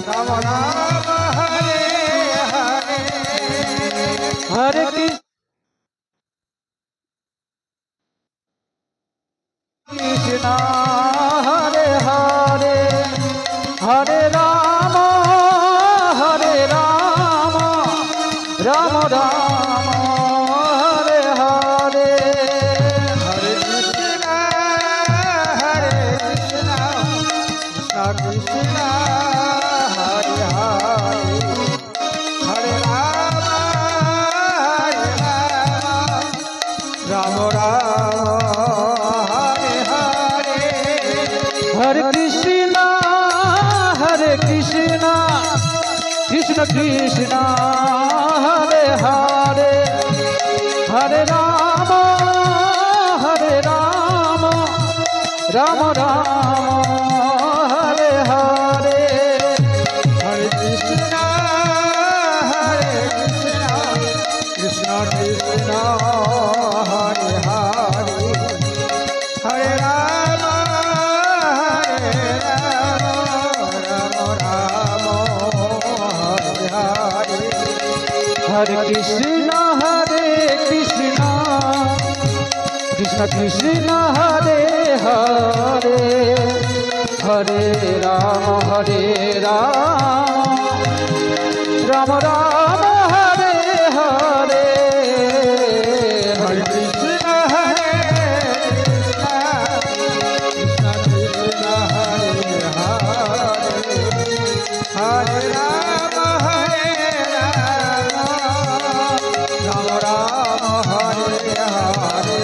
Ram Ram Hare Hare Hare Krishna Hare Hare Hare Ram Ram Ram Hare Hare Hare Krishna Krishna Krishna Hare Hare Hare Ram Ram Ram Hare Hare Hare Krishna Krishna Krishna Hare Hare Hare Ram Ram Ram Hare Hare Hare Krishna Krishna Krishna Hare Hare Hare Ram Ram Ram Hare Hare Hare Krishna Krishna Krishna Hare Hare Hare Ram Ram Ram Hare Hare Hare Krishna Krishna Krishna Hare Hare Hare Ram Ram Ram Hare Hare